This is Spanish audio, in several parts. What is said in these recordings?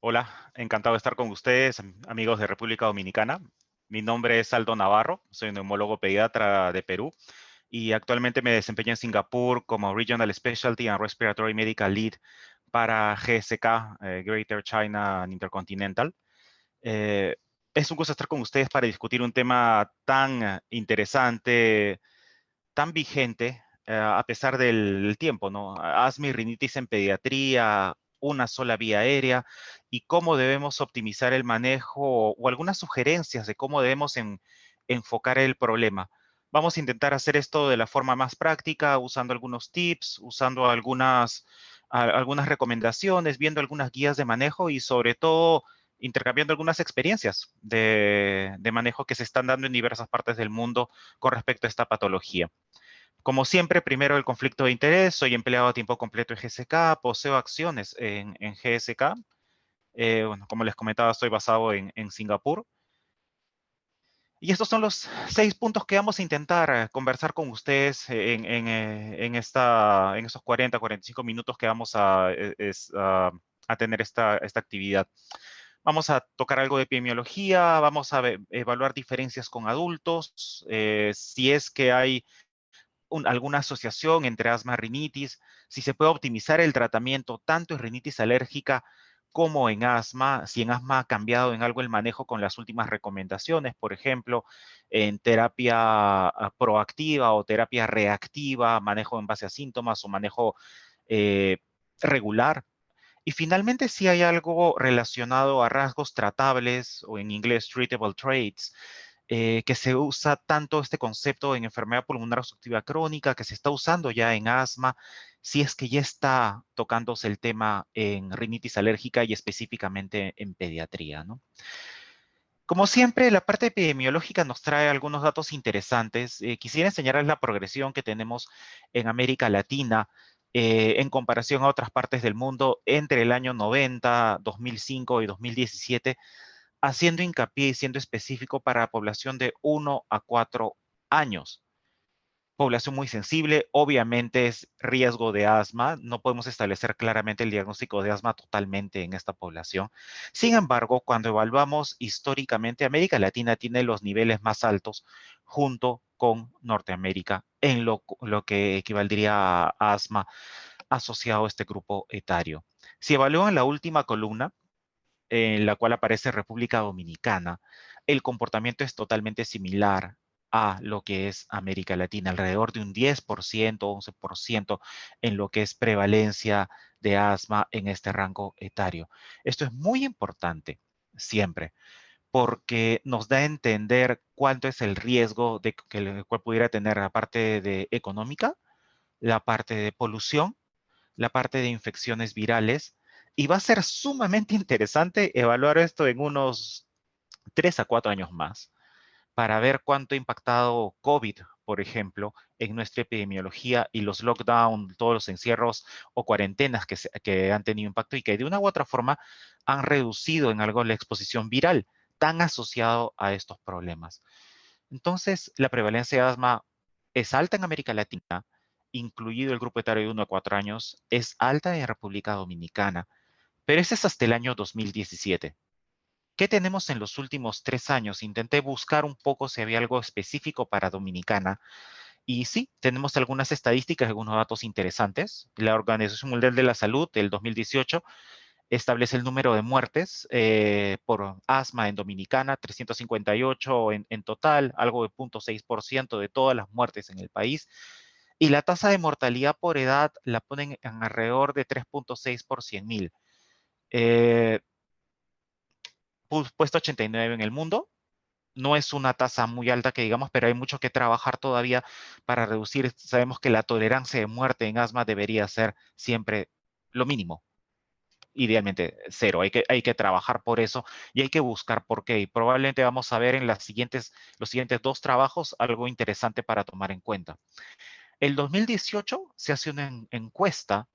Hola, encantado de estar con ustedes, amigos de República Dominicana. Mi nombre es Aldo Navarro, soy neumólogo pediatra de Perú y actualmente me desempeño en Singapur como Regional Specialty and Respiratory Medical Lead para GSK, Greater China and Intercontinental. Eh, es un gusto estar con ustedes para discutir un tema tan interesante, tan vigente, a pesar del tiempo, ¿no? Asma y rinitis en pediatría, una sola vía aérea, y cómo debemos optimizar el manejo o algunas sugerencias de cómo debemos enfocar el problema. Vamos a intentar hacer esto de la forma más práctica, usando algunos tips, usando algunas recomendaciones, viendo algunas guías de manejo y sobre todo intercambiando algunas experiencias de manejo que se están dando en diversas partes del mundo con respecto a esta patología. Como siempre, primero el conflicto de interés. Soy empleado a tiempo completo en GSK, poseo acciones en GSK. Bueno, como les comentaba, estoy basado en Singapur. Y estos son los 6 puntos que vamos a intentar conversar con ustedes en estos 45 minutos que vamos a tener esta actividad. Vamos a tocar algo de epidemiología, vamos a evaluar diferencias con adultos, si es que hay alguna asociación entre asma y rinitis, si se puede optimizar el tratamiento tanto en rinitis alérgica como en asma, si en asma ha cambiado en algo el manejo con las últimas recomendaciones, por ejemplo, en terapia proactiva o terapia reactiva, manejo en base a síntomas o manejo eh, regular. Y finalmente, si hay algo relacionado a rasgos tratables o en inglés treatable traits, que se usa tanto este concepto en enfermedad pulmonar obstructiva crónica, que se está usando ya en asma, si es que ya está tocándose el tema en rinitis alérgica y específicamente en pediatría, ¿no? Como siempre, la parte epidemiológica nos trae algunos datos interesantes. Quisiera enseñarles la progresión que tenemos en América Latina en comparación a otras partes del mundo entre el año 90, 2005 y 2017, haciendo hincapié y siendo específico para la población de 1 a 4 años. Población muy sensible, obviamente es riesgo de asma. No podemos establecer claramente el diagnóstico de asma totalmente en esta población. Sin embargo, cuando evaluamos históricamente, América Latina tiene los niveles más altos junto con Norteamérica en lo que equivaldría a asma asociado a este grupo etario. Si evalúan la última columna, en la cual aparece República Dominicana, el comportamiento es totalmente similar a lo que es América Latina, alrededor de un 10%, 11% en lo que es prevalencia de asma en este rango etario. Esto es muy importante siempre, porque nos da a entender cuánto es el riesgo de que el cual pudiera tener la parte de económica, la parte de polución, la parte de infecciones virales, y va a ser sumamente interesante evaluar esto en unos 3 a 4 años más para ver cuánto ha impactado COVID, por ejemplo, en nuestra epidemiología y los lockdowns, todos los encierros o cuarentenas que han tenido impacto y que de una u otra forma han reducido en algo la exposición viral tan asociado a estos problemas. Entonces, la prevalencia de asma es alta en América Latina, incluido el grupo etario de 1 a 4 años, es alta en República Dominicana, pero ese es hasta el año 2017. ¿Qué tenemos en los últimos 3 años? Intenté buscar un poco si había algo específico para Dominicana. Y sí, tenemos algunas estadísticas, algunos datos interesantes. La Organización Mundial de la Salud del 2018 establece el número de muertes por asma en Dominicana, 358 en total, algo de 0,6% de todas las muertes en el país. Y la tasa de mortalidad por edad la ponen en alrededor de 3,6 por 100,000. Eh, Puesto 89 en el mundo. No es una tasa muy alta que digamos, pero hay mucho que trabajar todavía para reducir. Sabemos que la tolerancia de muerte en asma debería ser siempre lo mínimo, idealmente cero. Hay que trabajar por eso y hay que buscar por qué. Y probablemente vamos a ver en los siguientes 2 trabajos algo interesante para tomar en cuenta. El 2018 se hace una encuesta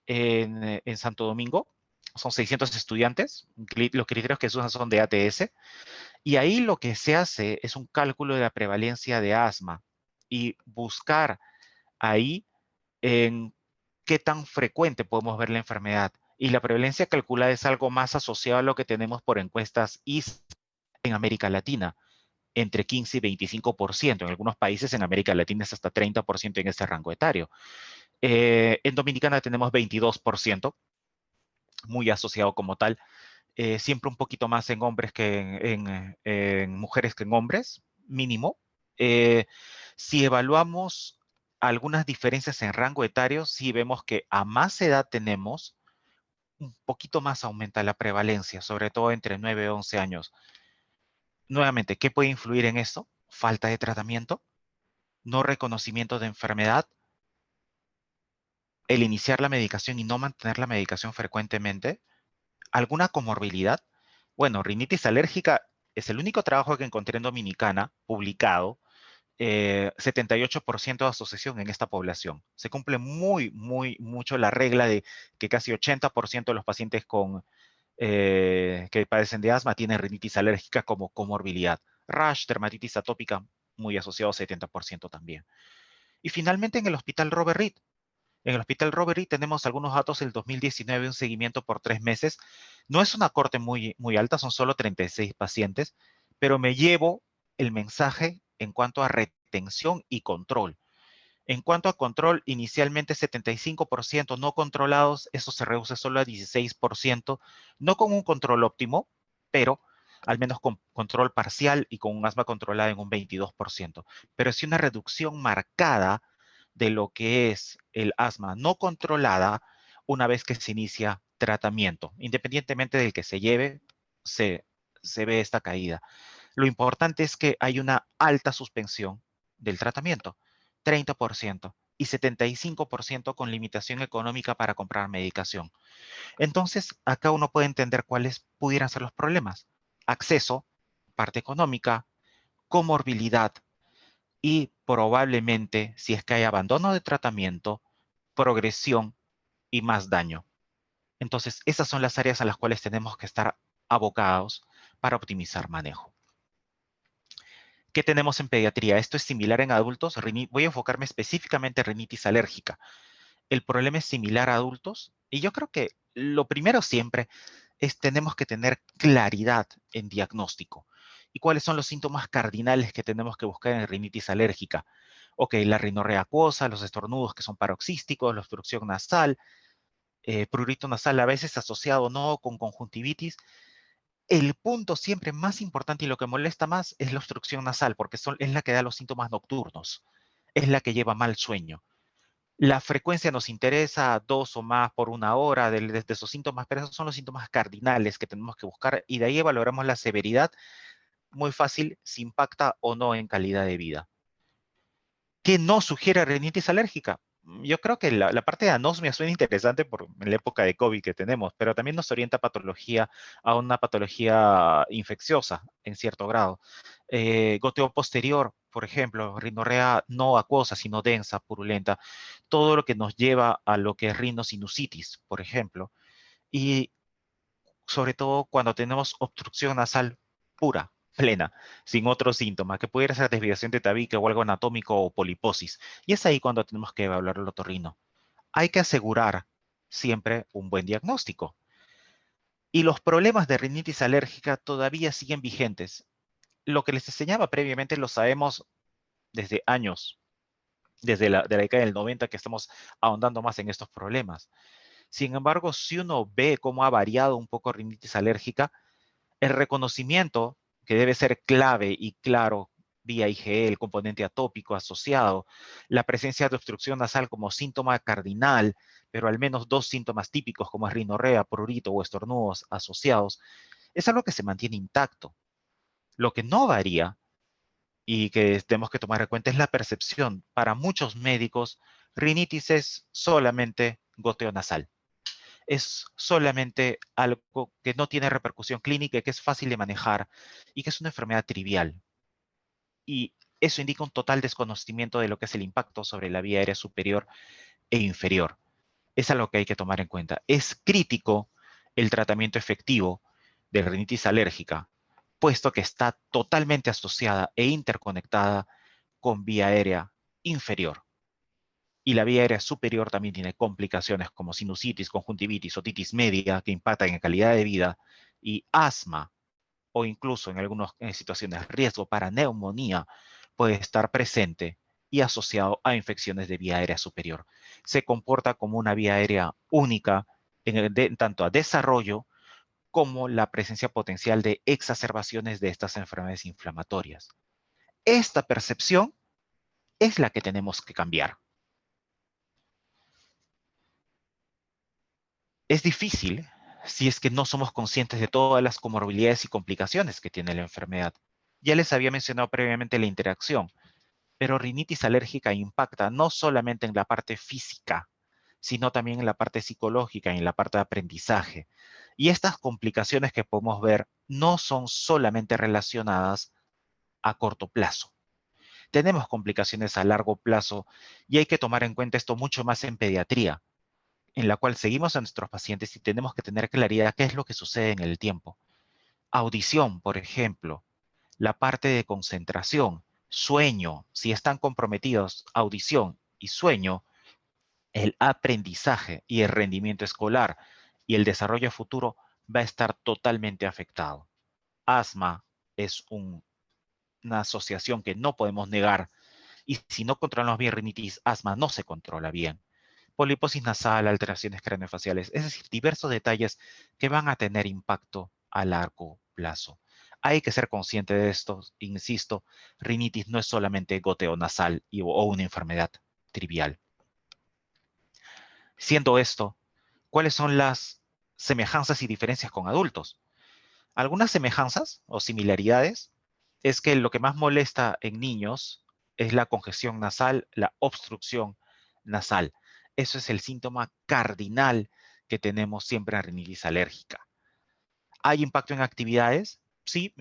en Santo Domingo. Son 600 estudiantes. Los criterios que se usan son de ATS. Y ahí lo que se hace es un cálculo de la prevalencia de asma y buscar ahí en qué tan frecuente podemos ver la enfermedad Y la prevalencia calculada es algo más asociado a lo que tenemos por encuestas ICE en América Latina, entre 15 y 25%. En algunos países en América Latina es hasta 30% en ese rango etario. En Dominicana tenemos 22%, muy asociado como tal. Siempre un poquito más en hombres que en mujeres que en hombres, mínimo. Eh, si evaluamos algunas diferencias en rango etario, sí vemos que a más edad tenemos, un poquito más aumenta la prevalencia, sobre todo entre 9 y 11 años. Nuevamente, ¿qué puede influir en esto? Falta de tratamiento, no reconocimiento de enfermedad, el iniciar la medicación y no mantener la medicación frecuentemente, alguna comorbilidad. Bueno, rinitis alérgica es el único trabajo que encontré en Dominicana publicado, 78% de asociación en esta población. Se cumple mucho la regla de que casi 80% de los pacientes que padecen de asma tienen rinitis alérgica como comorbilidad. Rash, dermatitis atópica, muy asociado, 70% también. Y finalmente en el Hospital Robert Reed. En el Hospital Robert Reed tenemos algunos datos del 2019, un seguimiento por 3 meses. No es una corte muy alta, son solo 36 pacientes, pero me llevo el mensaje en cuanto a retención y control. En cuanto a control, inicialmente 75% no controlados, eso se reduce solo a 16%, no con un control óptimo, pero al menos con control parcial y con un asma controlada en un 22%. Pero sí una reducción marcada de lo que es el asma no controlada una vez que se inicia tratamiento. Independientemente del que se lleve, se, se ve esta caída. Lo importante es que hay una alta suspensión del tratamiento, 30%, y 75% con limitación económica para comprar medicación. Entonces, acá uno puede entender cuáles pudieran ser los problemas. Acceso, parte económica, comorbilidad y probablemente, si es que hay abandono de tratamiento, progresión y más daño. Entonces, esas son las áreas a las cuales tenemos que estar abocados para optimizar manejo. ¿Qué tenemos en pediatría? Esto es similar en adultos. Voy a enfocarme específicamente en rinitis alérgica. El problema es similar a adultos y yo creo que lo primero siempre es tenemos que tener claridad en diagnóstico. ¿Y cuáles son los síntomas cardinales que tenemos que buscar en rinitis alérgica? Ok, la rinorrea acuosa, los estornudos que son paroxísticos, la obstrucción nasal, prurito nasal a veces asociado no con conjuntivitis. El punto siempre más importante y lo que molesta más es la obstrucción nasal, porque es la que da los síntomas nocturnos, es la que lleva mal sueño. La frecuencia nos interesa 2 o más por 1 hora de esos síntomas, pero esos son los síntomas cardinales que tenemos que buscar y de ahí valoramos la severidad. Muy fácil si impacta o no en calidad de vida. ¿Qué no sugiere rinitis alérgica? Yo creo que la parte de anosmia suena interesante por la época de COVID que tenemos, pero también nos orienta a una patología infecciosa en cierto grado. Goteo posterior, por ejemplo, rinorrea no acuosa, sino densa, purulenta, todo lo que nos lleva a lo que es rinosinusitis, por ejemplo, y sobre todo cuando tenemos obstrucción nasal pura, plena, sin otros síntomas, que pudiera ser desviación de tabique o algo anatómico o poliposis. Y es ahí cuando tenemos que evaluar el otorrino. Hay que asegurar siempre un buen diagnóstico. Y los problemas de rinitis alérgica todavía siguen vigentes. Lo que les enseñaba previamente lo sabemos desde años, desde de la década del 90 que estamos ahondando más en estos problemas. Sin embargo, si uno ve cómo ha variado un poco rinitis alérgica, el reconocimiento, que debe ser clave y claro vía IgE, el componente atópico asociado, la presencia de obstrucción nasal como síntoma cardinal, pero al menos 2 síntomas típicos como es rinorrea, prurito o estornudos asociados, es algo que se mantiene intacto. Lo que no varía y que tenemos que tomar en cuenta es la percepción. Para muchos médicos, rinitis es solamente goteo nasal. Es solamente algo que no tiene repercusión clínica, que es fácil de manejar y que es una enfermedad trivial. Y eso indica un total desconocimiento de lo que es el impacto sobre la vía aérea superior e inferior. Es algo que hay que tomar en cuenta. Es crítico el tratamiento efectivo de rinitis alérgica, puesto que está totalmente asociada e interconectada con vía aérea inferior. Y la vía aérea superior también tiene complicaciones como sinusitis, conjuntivitis, otitis media, que impactan en calidad de vida, y asma, o incluso en algunas situaciones riesgo para neumonía, puede estar presente y asociado a infecciones de vía aérea superior. Se comporta como una vía aérea única en tanto a desarrollo como la presencia potencial de exacerbaciones de estas enfermedades inflamatorias. Esta percepción es la que tenemos que cambiar. Es difícil si es que no somos conscientes de todas las comorbilidades y complicaciones que tiene la enfermedad. Ya les había mencionado previamente la interacción, pero rinitis alérgica impacta no solamente en la parte física, sino también en la parte psicológica y en la parte de aprendizaje. Y estas complicaciones que podemos ver no son solamente relacionadas a corto plazo. Tenemos complicaciones a largo plazo y hay que tomar en cuenta esto mucho más en pediatría, en la cual seguimos a nuestros pacientes y tenemos que tener claridad qué es lo que sucede en el tiempo. Audición, por ejemplo, la parte de concentración, sueño, si están comprometidos audición y sueño, el aprendizaje y el rendimiento escolar y el desarrollo futuro va a estar totalmente afectado. Asma es una asociación que no podemos negar y si no controlamos bien rinitis, asma no se controla bien. Poliposis nasal, alteraciones craneofaciales, es decir, diversos detalles que van a tener impacto a largo plazo. Hay que ser consciente de esto, insisto, rinitis no es solamente goteo nasal o una enfermedad trivial. Siendo esto, ¿cuáles son las semejanzas y diferencias con adultos? Algunas semejanzas o similaridades es que lo que más molesta en niños es la congestión nasal, la obstrucción nasal. Eso es el síntoma cardinal que tenemos siempre en rinitis alérgica. ¿Hay impacto en actividades? Sí,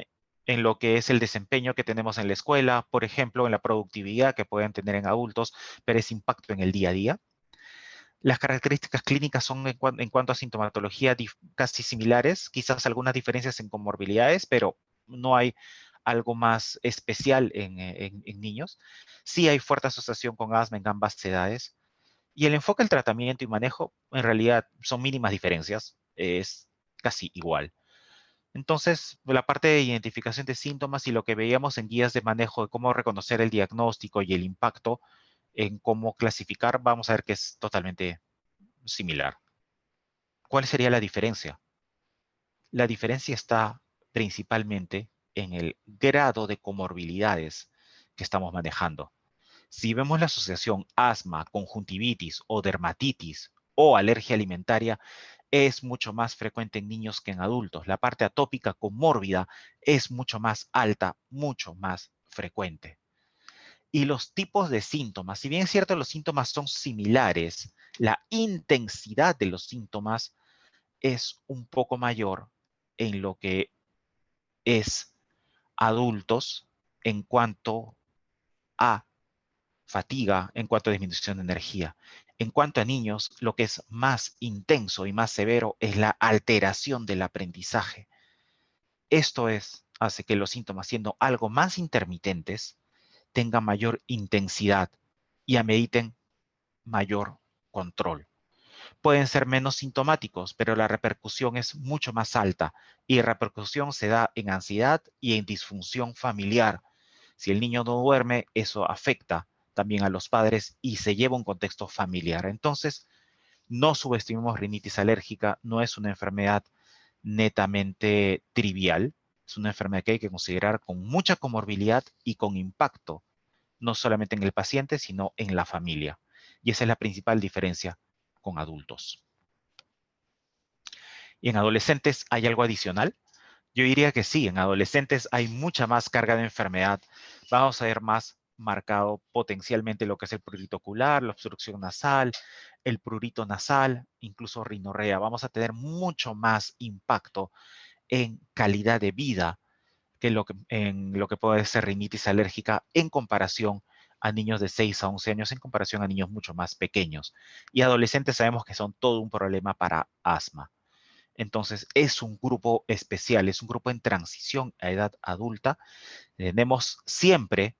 en lo que es el desempeño que tenemos en la escuela, por ejemplo, en la productividad que pueden tener en adultos, pero es impacto en el día a día. Las características clínicas son en cuanto a sintomatología casi similares, quizás algunas diferencias en comorbilidades, pero no hay algo más especial en niños. Sí hay fuerte asociación con asma en ambas edades. Y el enfoque del tratamiento y manejo, en realidad, son mínimas diferencias. Es casi igual. Entonces, la parte de identificación de síntomas y lo que veíamos en guías de manejo de cómo reconocer el diagnóstico y el impacto en cómo clasificar, vamos a ver que es totalmente similar. ¿Cuál sería la diferencia? La diferencia está principalmente en el grado de comorbilidades que estamos manejando. Si vemos la asociación asma, conjuntivitis o dermatitis o alergia alimentaria, es mucho más frecuente en niños que en adultos. La parte atópica comórbida es mucho más alta, mucho más frecuente. Y los tipos de síntomas, si bien es cierto los síntomas son similares, la intensidad de los síntomas es un poco mayor en lo que es adultos en cuanto a fatiga, en cuanto a disminución de energía. En cuanto a niños, lo que es más intenso y más severo es la alteración del aprendizaje. Esto hace que los síntomas, siendo algo más intermitentes, tengan mayor intensidad y ameriten mayor control. Pueden ser menos sintomáticos, pero la repercusión es mucho más alta y la repercusión se da en ansiedad y en disfunción familiar. Si el niño no duerme, eso afecta también a los padres y se lleva un contexto familiar. Entonces, no subestimemos rinitis alérgica, no es una enfermedad netamente trivial, es una enfermedad que hay que considerar con mucha comorbilidad y con impacto, no solamente en el paciente, sino en la familia. Y esa es la principal diferencia con adultos. ¿Y en adolescentes hay algo adicional? Yo diría que sí, en adolescentes hay mucha más carga de enfermedad. Vamos a ver más marcado potencialmente lo que es el prurito ocular, la obstrucción nasal, el prurito nasal, incluso rinorrea. Vamos a tener mucho más impacto en calidad de vida que en lo que puede ser rinitis alérgica en comparación a niños de 6 a 11 años, en comparación a niños mucho más pequeños. Y adolescentes sabemos que son todo un problema para asma. Entonces, es un grupo especial, es un grupo en transición a edad adulta. Tenemos siempre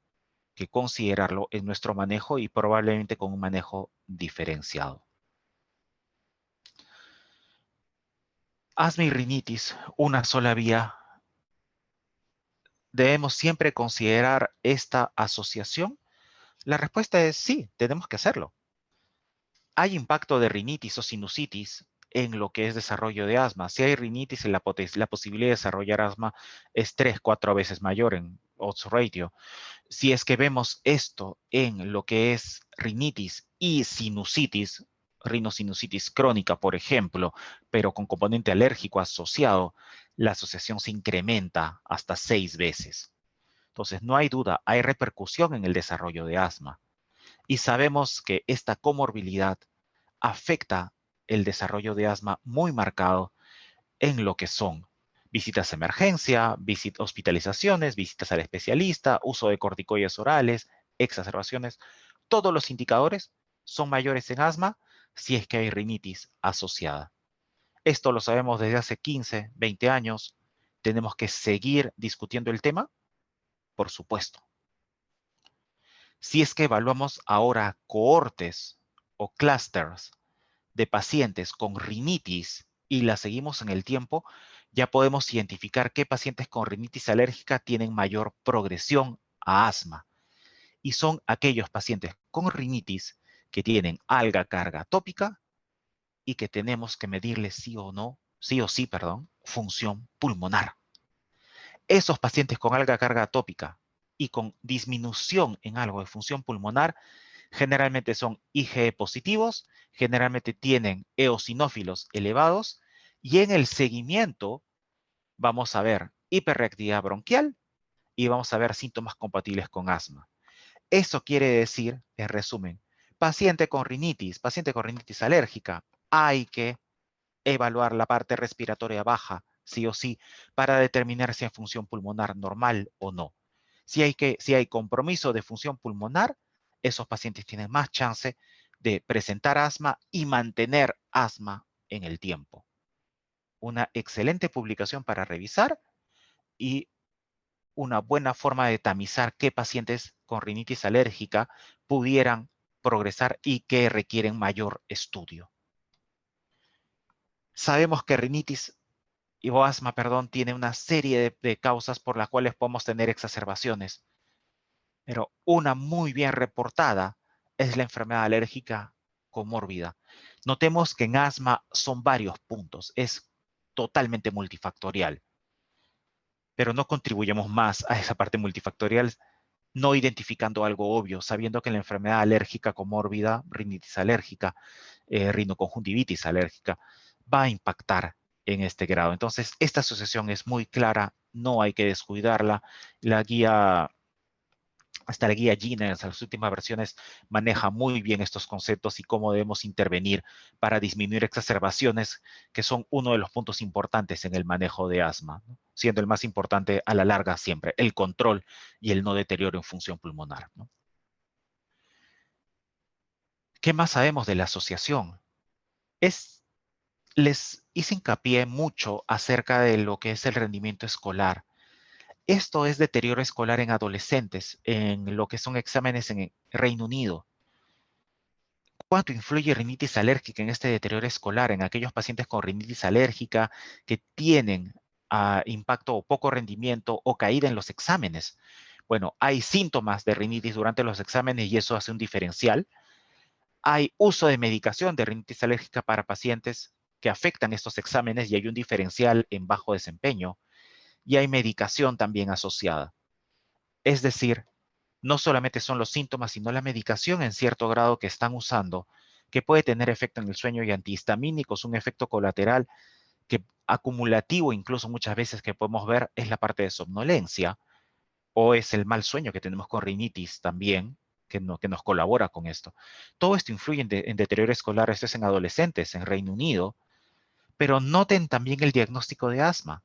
que considerarlo en nuestro manejo y probablemente con un manejo diferenciado. Asma y rinitis, una sola vía. ¿Debemos siempre considerar esta asociación? La respuesta es sí, tenemos que hacerlo. ¿Hay impacto de rinitis o sinusitis en lo que es desarrollo de asma? Si hay rinitis, la posibilidad de desarrollar asma es 3-4 veces mayor en odds ratio. Si es que vemos esto en lo que es rinitis y sinusitis, rinosinusitis crónica, por ejemplo, pero con componente alérgico asociado, la asociación se incrementa hasta 6 veces. Entonces, no hay duda, hay repercusión en el desarrollo de asma. Y sabemos que esta comorbilidad afecta el desarrollo de asma muy marcado en lo que son visitas a emergencia, hospitalizaciones, visitas al especialista, uso de corticoides orales, exacerbaciones. Todos los indicadores son mayores en asma si es que hay rinitis asociada. Esto lo sabemos desde hace 15, 20 años. ¿Tenemos que seguir discutiendo el tema? Por supuesto. Si es que evaluamos ahora cohortes o clusters de pacientes con rinitis y la seguimos en el tiempo, ya podemos identificar qué pacientes con rinitis alérgica tienen mayor progresión a asma. Y son aquellos pacientes con rinitis que tienen alta carga tópica y que tenemos que medirles sí o sí, función pulmonar. Esos pacientes con alta carga tópica y con disminución en algo de función pulmonar generalmente son IgE positivos, generalmente tienen eosinófilos elevados y en el seguimiento vamos a ver hiperreactividad bronquial y vamos a ver síntomas compatibles con asma. Eso quiere decir, en resumen, paciente con rinitis alérgica, hay que evaluar la parte respiratoria baja, sí o sí, para determinar si hay función pulmonar normal o no. Si hay compromiso de función pulmonar, esos pacientes tienen más chance de presentar asma y mantener asma en el tiempo. Una excelente publicación para revisar y una buena forma de tamizar qué pacientes con rinitis alérgica pudieran progresar y que requieren mayor estudio. Sabemos que rinitis o asma, tiene una serie de causas por las cuales podemos tener exacerbaciones. Pero una muy bien reportada es la enfermedad alérgica comórbida. Notemos que en asma son varios puntos, es totalmente multifactorial, pero no contribuimos más a esa parte multifactorial no identificando algo obvio, sabiendo que la enfermedad alérgica comórbida, rinitis alérgica, rinoconjuntivitis alérgica, va a impactar en este grado. Entonces, esta asociación es muy clara, no hay que descuidarla. Hasta la guía GINA, en las últimas versiones, maneja muy bien estos conceptos y cómo debemos intervenir para disminuir exacerbaciones, que son uno de los puntos importantes en el manejo de asma, ¿no? Siendo el más importante a la larga siempre, el control y el no deterioro en función pulmonar, ¿no? ¿Qué más sabemos de la asociación? Les hice hincapié mucho acerca de lo que es el rendimiento escolar. Esto es deterioro escolar en adolescentes, en lo que son exámenes en Reino Unido. ¿Cuánto influye rinitis alérgica en este deterioro escolar en aquellos pacientes con rinitis alérgica que tienen impacto o poco rendimiento o caída en los exámenes? Bueno, hay síntomas de rinitis durante los exámenes y eso hace un diferencial. Hay uso de medicación de rinitis alérgica para pacientes que afectan estos exámenes y hay un diferencial en bajo desempeño. Y hay medicación también asociada. Es decir, no solamente son los síntomas, sino la medicación en cierto grado que están usando, que puede tener efecto en el sueño y antihistamínicos, un efecto colateral que acumulativo incluso muchas veces que podemos ver es la parte de somnolencia o es el mal sueño que tenemos con rinitis también, que nos colabora con esto. Todo esto influye en deterioro escolar, esto es en adolescentes en Reino Unido, pero noten también el diagnóstico de asma,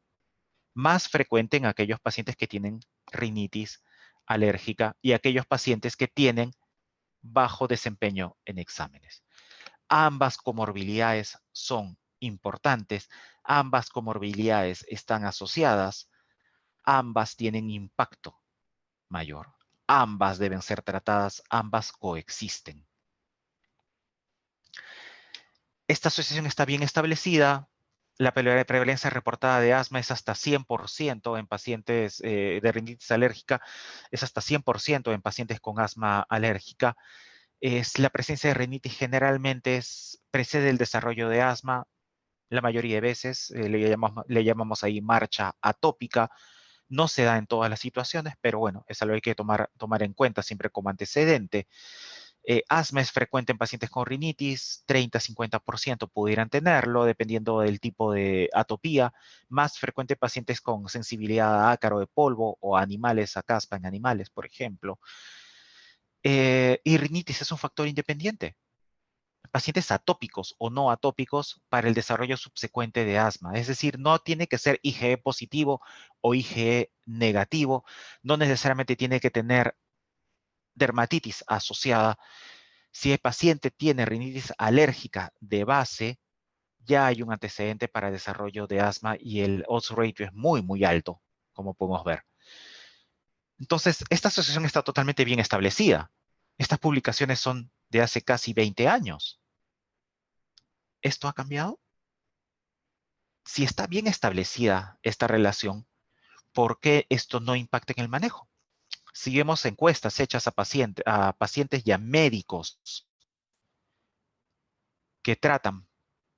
más frecuente en aquellos pacientes que tienen rinitis alérgica y aquellos pacientes que tienen bajo desempeño en exámenes. Ambas comorbilidades son importantes, ambas comorbilidades están asociadas, ambas tienen impacto mayor. ambas deben ser tratadas, ambas coexisten. Esta asociación está bien establecida. La prevalencia reportada de asma es hasta 100% en pacientes de rinitis alérgica, es hasta 100% en pacientes con asma alérgica. La presencia de rinitis generalmente precede el desarrollo de asma, la mayoría de veces le llamamos ahí marcha atópica. No se da en todas las situaciones, pero bueno, es algo que hay que tomar en cuenta siempre como antecedente. Asma es frecuente en pacientes con rinitis, 30-50% pudieran tenerlo, dependiendo del tipo de atopía. Más frecuente en pacientes con sensibilidad a ácaro de polvo o a animales, a caspa en animales, por ejemplo. Y rinitis es un factor independiente. Pacientes atópicos o no atópicos para el desarrollo subsecuente de asma. Es decir, no tiene que ser IgE positivo o IgE negativo. No necesariamente tiene que tener dermatitis asociada. Si el paciente tiene rinitis alérgica de base, ya hay un antecedente para desarrollo de asma y el odds ratio es muy, muy alto, como podemos ver. Entonces, esta asociación está totalmente bien establecida. Estas publicaciones son de hace casi 20 años. ¿Esto ha cambiado? Si está bien establecida esta relación, ¿por qué esto no impacta en el manejo? Si vemos encuestas hechas a pacientes y a médicos que tratan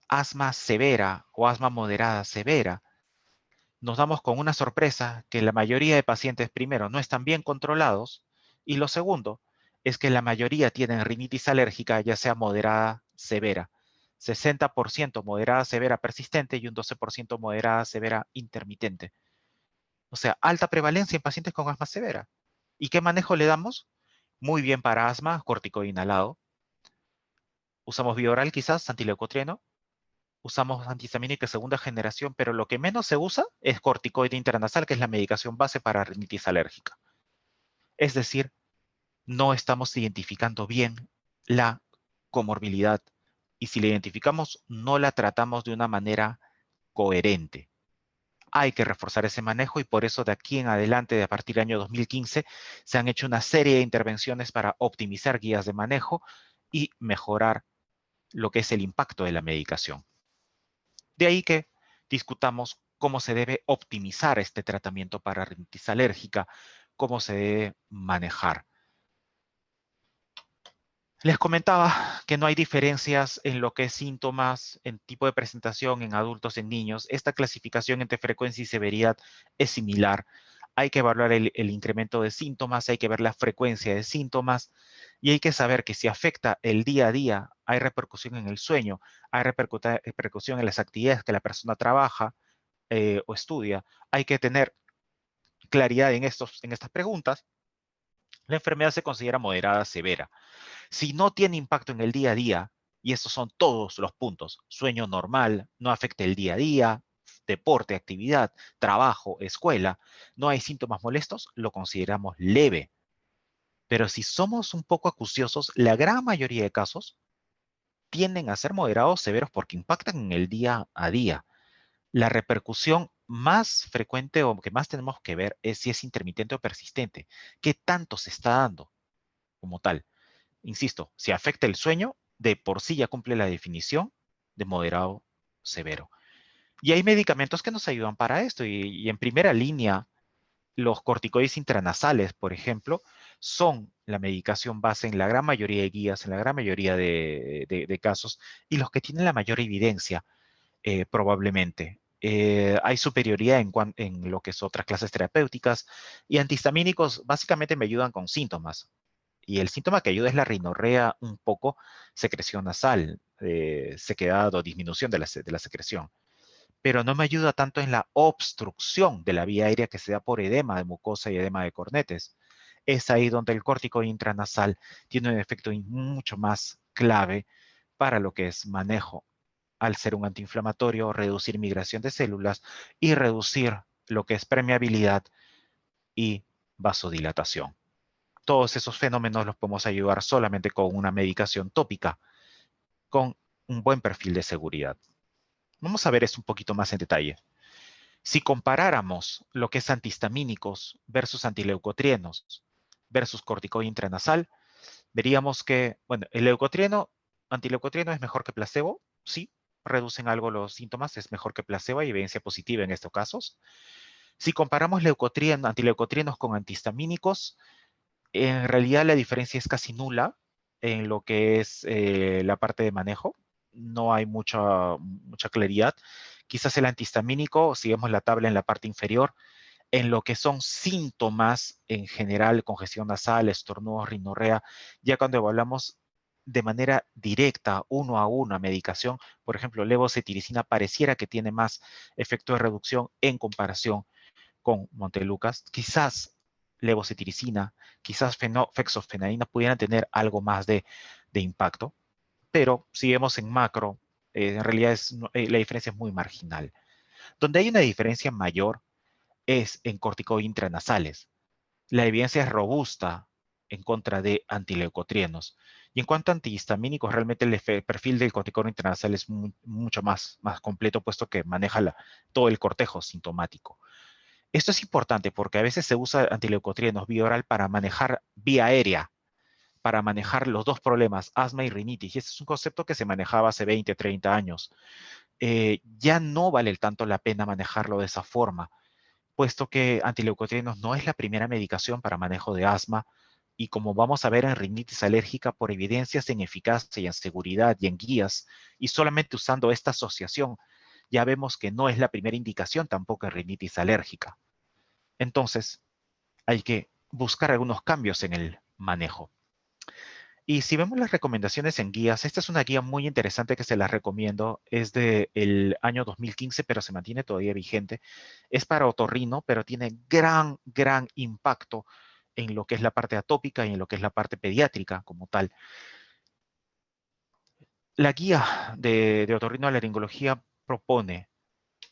asma severa o asma moderada severa, nos damos con una sorpresa que la mayoría de pacientes, primero, no están bien controlados, y lo segundo es que la mayoría tienen rinitis alérgica, ya sea moderada severa. 60% moderada severa persistente y un 12% moderada severa intermitente. O sea, alta prevalencia en pacientes con asma severa. ¿Y qué manejo le damos? Muy bien para asma, corticoide inhalado. Usamos vía oral quizás, antileucotrieno. Usamos antihistamínica de segunda generación, pero lo que menos se usa es corticoide intranasal, que es la medicación base para rinitis alérgica. Es decir, no estamos identificando bien la comorbilidad y si la identificamos, no la tratamos de una manera coherente. Hay que reforzar ese manejo y por eso de aquí en adelante, de a partir del año 2015, se han hecho una serie de intervenciones para optimizar guías de manejo y mejorar lo que es el impacto de la medicación. De ahí que discutamos cómo se debe optimizar este tratamiento para rinitis alérgica, cómo se debe manejar. Les comentaba que no hay diferencias en lo que es síntomas, en tipo de presentación en adultos, en niños. Esta clasificación entre frecuencia y severidad es similar. Hay que evaluar el incremento de síntomas, hay que ver la frecuencia de síntomas y hay que saber que si afecta el día a día, hay repercusión en el sueño, hay repercusión en las actividades que la persona trabaja o estudia. Hay que tener claridad en estas preguntas. La enfermedad se considera moderada severa. Si no tiene impacto en el día a día, y estos son todos los puntos, sueño normal, no afecta el día a día, deporte, actividad, trabajo, escuela, no hay síntomas molestos, lo consideramos leve. Pero si somos un poco acuciosos, la gran mayoría de casos tienden a ser moderados severos porque impactan en el día a día. La repercusión más frecuente o que más tenemos que ver es si es intermitente o persistente. ¿Qué tanto se está dando como tal? Insisto, si afecta el sueño, de por sí ya cumple la definición de moderado severo. Y hay medicamentos que nos ayudan para esto. Y en primera línea, los corticoides intranasales, por ejemplo, son la medicación base en la gran mayoría de guías, en la gran mayoría de casos, y los que tienen la mayor evidencia, probablemente. Hay superioridad en lo que es otras clases terapéuticas y antihistamínicos básicamente me ayudan con síntomas. Y el síntoma que ayuda es la rinorrea un poco, secreción nasal, sequedad o disminución de la secreción. Pero no me ayuda tanto en la obstrucción de la vía aérea que se da por edema de mucosa y edema de cornetes. Es ahí donde el córtico intranasal tiene un efecto mucho más clave para lo que es manejo, al ser un antiinflamatorio, reducir migración de células y reducir lo que es permeabilidad y vasodilatación. Todos esos fenómenos los podemos ayudar solamente con una medicación tópica, con un buen perfil de seguridad. Vamos a ver esto un poquito más en detalle. Si comparáramos lo que es antihistamínicos versus antileucotrienos, versus corticoide intranasal, veríamos que, bueno, el leucotrieno, antileucotrieno es mejor que placebo, sí, reducen algo los síntomas, es mejor que placebo, hay evidencia positiva en estos casos. Si comparamos antileucotrienos con antihistamínicos, en realidad la diferencia es casi nula en lo que es la parte de manejo. No hay mucha claridad. Quizás el antihistamínico, si vemos la tabla en la parte inferior, en lo que son síntomas en general, congestión nasal, estornudos, rinorrea, ya cuando evaluamos de manera directa, uno a uno, a medicación, por ejemplo, levocetiricina pareciera que tiene más efecto de reducción en comparación con Montelucas. Quizás levocetiricina, quizás fexofenadina pudieran tener algo más de impacto, pero si vemos en macro, en realidad la diferencia es muy marginal. Donde hay una diferencia mayor es en corticoides intranasales. La evidencia es robusta en contra de antileucotrienos. Y en cuanto a antihistamínicos, realmente el perfil del corticoide intranasal es mucho más completo, puesto que maneja todo el cortejo sintomático. Esto es importante porque a veces se usa antileucotrienos vía oral para manejar vía aérea, para manejar los dos problemas, asma y rinitis. Y este es un concepto que se manejaba hace 20, 30 años. Ya no vale tanto la pena manejarlo de esa forma, puesto que antileucotrienos no es la primera medicación para manejo de asma, y como vamos a ver en rinitis alérgica, por evidencias en eficacia y en seguridad y en guías, y solamente usando esta asociación, ya vemos que no es la primera indicación tampoco en rinitis alérgica. Entonces, hay que buscar algunos cambios en el manejo. Y si vemos las recomendaciones en guías, esta es una guía muy interesante que se las recomiendo. Es del año 2015, pero se mantiene todavía vigente. Es para otorrino, pero tiene gran impacto en lo que es la parte atópica y en lo que es la parte pediátrica como tal. La guía de otorrinolaringología propone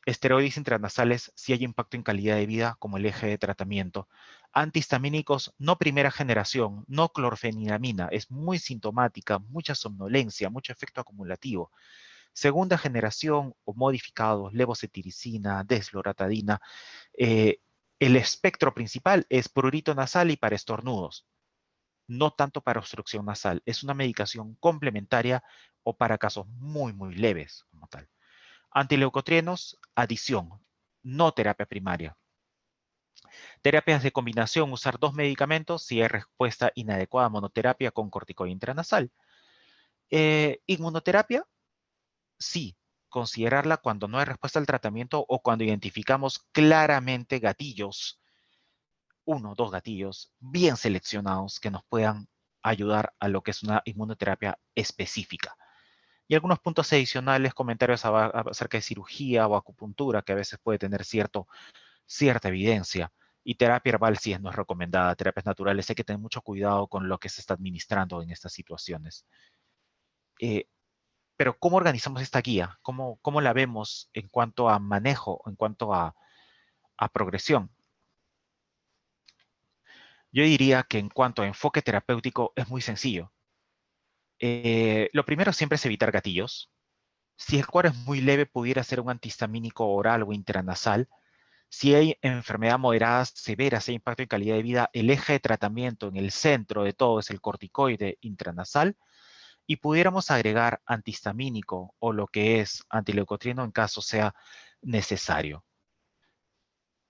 esteroides intranasales si hay impacto en calidad de vida como el eje de tratamiento. Antihistamínicos no primera generación, no clorfeniramina, es muy sintomática, mucha somnolencia, mucho efecto acumulativo. Segunda generación o modificados, levocetiricina, desloratadina. El espectro principal es prurito nasal y para estornudos, no tanto para obstrucción nasal. Es una medicación complementaria o para casos muy leves como tal. Antileucotrienos, adición, no terapia primaria. Terapias de combinación, usar dos medicamentos si hay respuesta inadecuada a monoterapia con corticoide intranasal. Inmunoterapia, sí, considerarla cuando no hay respuesta al tratamiento o cuando identificamos claramente gatillos, uno o dos gatillos bien seleccionados que nos puedan ayudar a lo que es una inmunoterapia específica. Y algunos puntos adicionales, comentarios acerca de cirugía o acupuntura, que a veces puede tener cierta evidencia. Y terapia herbal sí no es recomendada. Terapias naturales hay que tener mucho cuidado con lo que se está administrando en estas situaciones. Eh, pero ¿cómo organizamos esta guía? ¿Cómo la vemos en cuanto a manejo, en cuanto a progresión? Yo diría que en cuanto a enfoque terapéutico es muy sencillo. Lo primero siempre es evitar gatillos. Si el cuadro es muy leve, pudiera ser un antihistamínico oral o intranasal. Si hay enfermedad moderada severa, si hay impacto en calidad de vida, el eje de tratamiento en el centro de todo es el corticoide intranasal, y pudiéramos agregar antihistamínico o lo que es antileucotrieno en caso sea necesario.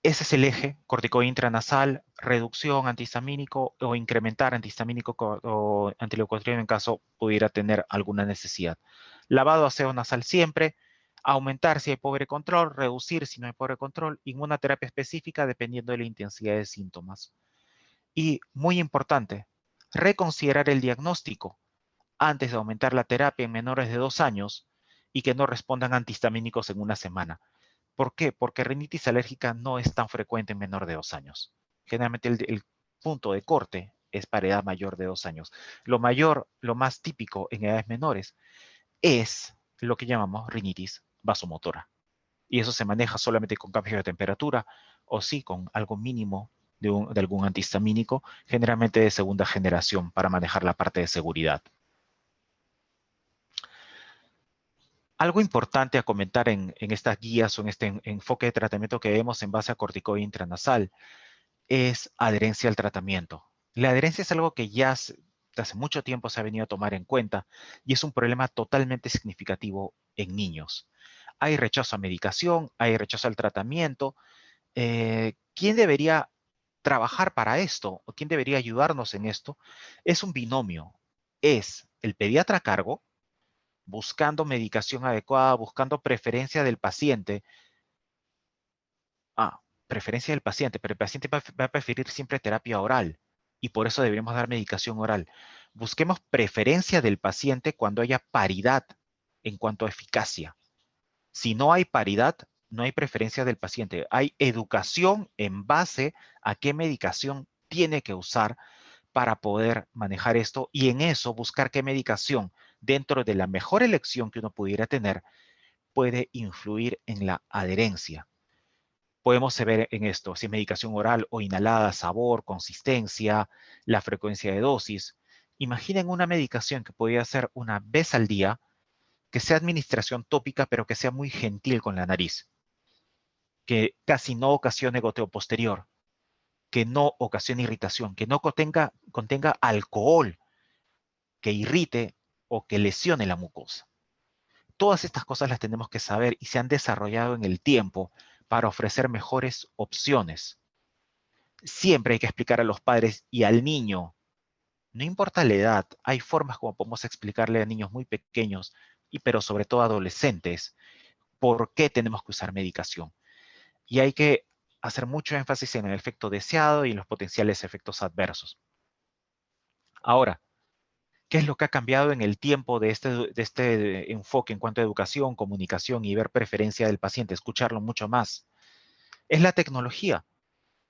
Ese es el eje, corticoide intranasal, reducción antihistamínico o incrementar antihistamínico o antileucotrieno en caso pudiera tener alguna necesidad. Lavado aseo nasal siempre, aumentar si hay pobre control, reducir si no hay pobre control, inmunoterapia específica dependiendo de la intensidad de síntomas. Y muy importante, reconsiderar el diagnóstico antes de aumentar la terapia en menores de 2 años y que no respondan antihistamínicos en una semana. ¿Por qué? Porque rinitis alérgica no es tan frecuente en menor de 2 años. Generalmente el punto de corte es para edad mayor de 2 años. Lo más típico en edades menores es lo que llamamos rinitis vasomotora. Y eso se maneja solamente con cambios de temperatura o sí con algo mínimo de algún antihistamínico, generalmente de segunda generación para manejar la parte de seguridad. Algo importante a comentar en estas guías o en este enfoque de tratamiento que vemos en base a corticoide intranasal es adherencia al tratamiento. La adherencia es algo que ya hace mucho tiempo se ha venido a tomar en cuenta y es un problema totalmente significativo en niños. Hay rechazo a medicación, hay rechazo al tratamiento. ¿Quién debería trabajar para esto o quién debería ayudarnos en esto? Es un binomio. Es el pediatra a cargo, buscando medicación adecuada, buscando preferencia del paciente. Preferencia del paciente, pero el paciente va a preferir siempre terapia oral y por eso deberíamos dar medicación oral. Busquemos preferencia del paciente cuando haya paridad en cuanto a eficacia. Si no hay paridad, no hay preferencia del paciente. Hay educación en base a qué medicación tiene que usar para poder manejar esto y en eso buscar qué medicación dentro de la mejor elección que uno pudiera tener puede influir en la adherencia. Podemos ver en esto si es medicación oral o inhalada, sabor, consistencia, la frecuencia de dosis. Imaginen una medicación que podría ser una vez al día, que sea administración tópica, pero que sea muy gentil con la nariz, que casi no ocasione goteo posterior, que no ocasione irritación, que no contenga alcohol que irrite o que lesione la mucosa. Todas estas cosas las tenemos que saber y se han desarrollado en el tiempo para ofrecer mejores opciones. Siempre hay que explicar a los padres y al niño, no importa la edad, hay formas como podemos explicarle a niños muy pequeños, pero sobre todo adolescentes, por qué tenemos que usar medicación. Y hay que hacer mucho énfasis en el efecto deseado y en los potenciales efectos adversos. Ahora, ¿qué es lo que ha cambiado en el tiempo de este enfoque en cuanto a educación, comunicación y ver preferencia del paciente, escucharlo mucho más? Es la tecnología.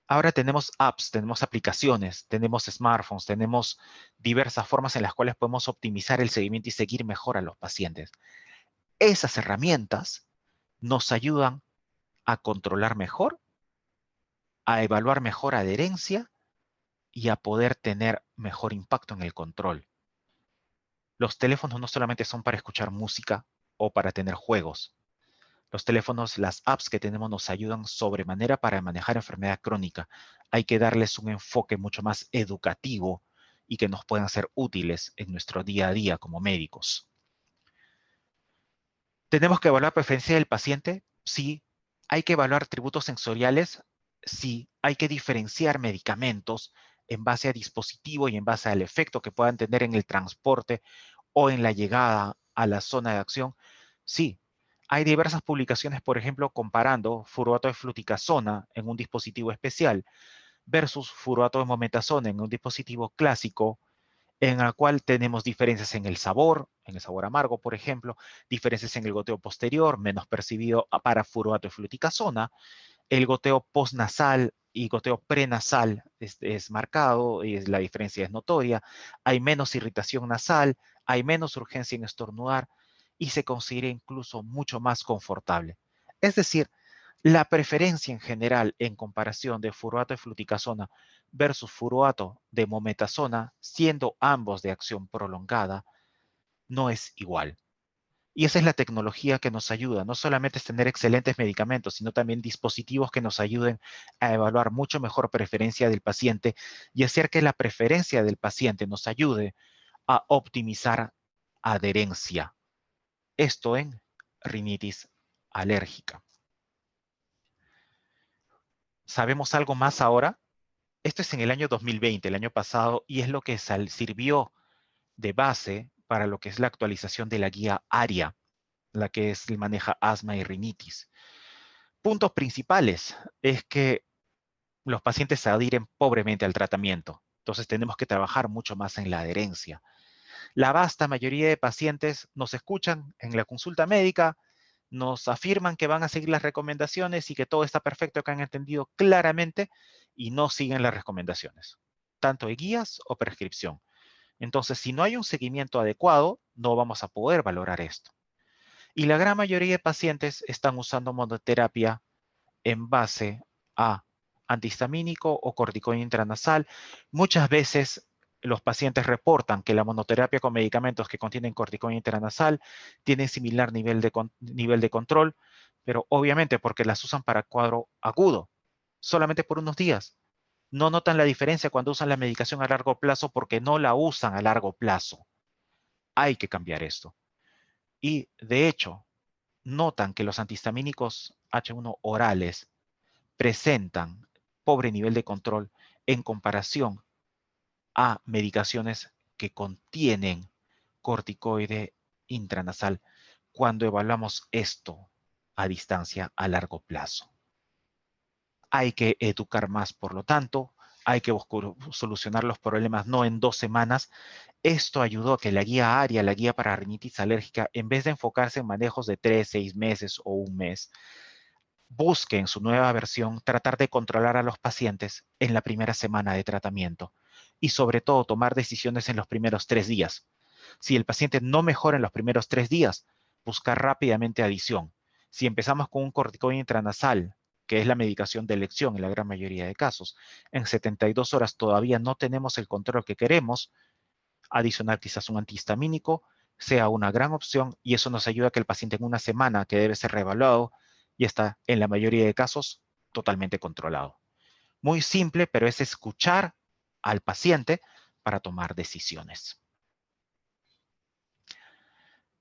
Ahora tenemos apps, tenemos aplicaciones, tenemos smartphones, tenemos diversas formas en las cuales podemos optimizar el seguimiento y seguir mejor a los pacientes. Esas herramientas nos ayudan a controlar mejor, a evaluar mejor adherencia y a poder tener mejor impacto en el control. Los teléfonos no solamente son para escuchar música o para tener juegos. Los teléfonos, las apps que tenemos nos ayudan sobremanera para manejar enfermedad crónica. Hay que darles un enfoque mucho más educativo y que nos puedan ser útiles en nuestro día a día como médicos. ¿Tenemos que evaluar preferencia del paciente? Sí. ¿Hay que evaluar atributos sensoriales? Sí. ¿Hay que diferenciar medicamentos en base a dispositivo y en base al efecto que puedan tener en el transporte o en la llegada a la zona de acción? Sí. Hay diversas publicaciones, por ejemplo, comparando furvato de fluticasona en un dispositivo especial versus furvato de mometasona en un dispositivo clásico, en el cual tenemos diferencias en el sabor amargo, por ejemplo, diferencias en el goteo posterior, menos percibido para furvato de fluticasona, el goteo postnasal y goteo prenasal es marcado y la diferencia es notoria, hay menos irritación nasal, hay menos urgencia en estornudar y se considera incluso mucho más confortable. Es decir, la preferencia en general en comparación de furvato de fluticasona versus furvato de mometasona, siendo ambos de acción prolongada, no es igual. Y esa es la tecnología que nos ayuda. No solamente es tener excelentes medicamentos, sino también dispositivos que nos ayuden a evaluar mucho mejor preferencia del paciente y hacer que la preferencia del paciente nos ayude a optimizar adherencia. Esto en rinitis alérgica. ¿Sabemos algo más ahora? Esto es en el año 2020, el año pasado, y es lo que sirvió de base para lo que es la actualización de la guía ARIA, la que maneja asma y rinitis. Puntos principales es que los pacientes se adhieren pobremente al tratamiento. Entonces tenemos que trabajar mucho más en la adherencia. La vasta mayoría de pacientes nos escuchan en la consulta médica, nos afirman que van a seguir las recomendaciones y que todo está perfecto, que han entendido claramente y no siguen las recomendaciones, tanto de guías o prescripción. Entonces, si no hay un seguimiento adecuado, no vamos a poder valorar esto. Y la gran mayoría de pacientes están usando monoterapia en base a antihistamínico o corticoide intranasal. Muchas veces los pacientes reportan que la monoterapia con medicamentos que contienen corticoide intranasal tienen similar nivel de control, pero obviamente porque las usan para cuadro agudo, solamente por unos días. no notan la diferencia cuando usan la medicación a largo plazo porque no la usan a largo plazo. Hay que cambiar esto. Y, de hecho, notan que los antihistamínicos H1 orales presentan pobre nivel de control en comparación a medicaciones que contienen corticoide intranasal cuando evaluamos esto a distancia a largo plazo. Hay que educar más, por lo tanto, hay que buscar solucionar los problemas no en 2 semanas. Esto ayudó a que la guía ARIA, la guía para rinitis alérgica, en vez de enfocarse en manejos de 3, 6 meses o un mes, busque en su nueva versión tratar de controlar a los pacientes en la primera semana de tratamiento y sobre todo tomar decisiones en los primeros 3 días. Si el paciente no mejora en los primeros 3 días, buscar rápidamente adición. Si empezamos con un corticoide intranasal, que es la medicación de elección en la gran mayoría de casos, en 72 horas todavía no tenemos el control que queremos, adicionar quizás un antihistamínico sea una gran opción y eso nos ayuda a que el paciente en una semana que debe ser reevaluado y está en la mayoría de casos totalmente controlado. Muy simple, pero es escuchar al paciente para tomar decisiones.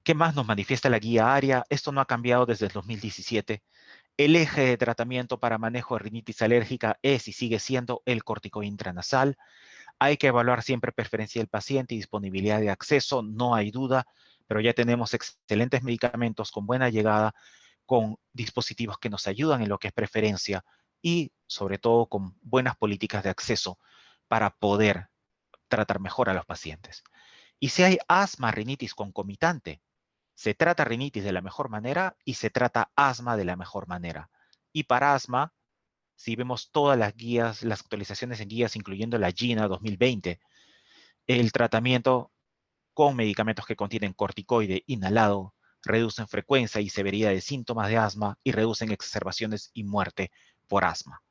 ¿Qué más nos manifiesta la guía ARIA? Esto no ha cambiado desde el 2017. El eje de tratamiento para manejo de rinitis alérgica es y sigue siendo el corticoide intranasal. Hay que evaluar siempre preferencia del paciente y disponibilidad de acceso, no hay duda, pero ya tenemos excelentes medicamentos con buena llegada, con dispositivos que nos ayudan en lo que es preferencia y sobre todo con buenas políticas de acceso para poder tratar mejor a los pacientes. Y si hay asma, rinitis concomitante, se trata rinitis de la mejor manera y se trata asma de la mejor manera. Y para asma, si vemos todas las guías, las actualizaciones en guías, incluyendo la GINA 2020, el tratamiento con medicamentos que contienen corticoide inhalado reducen frecuencia y severidad de síntomas de asma y reducen exacerbaciones y muerte por asma.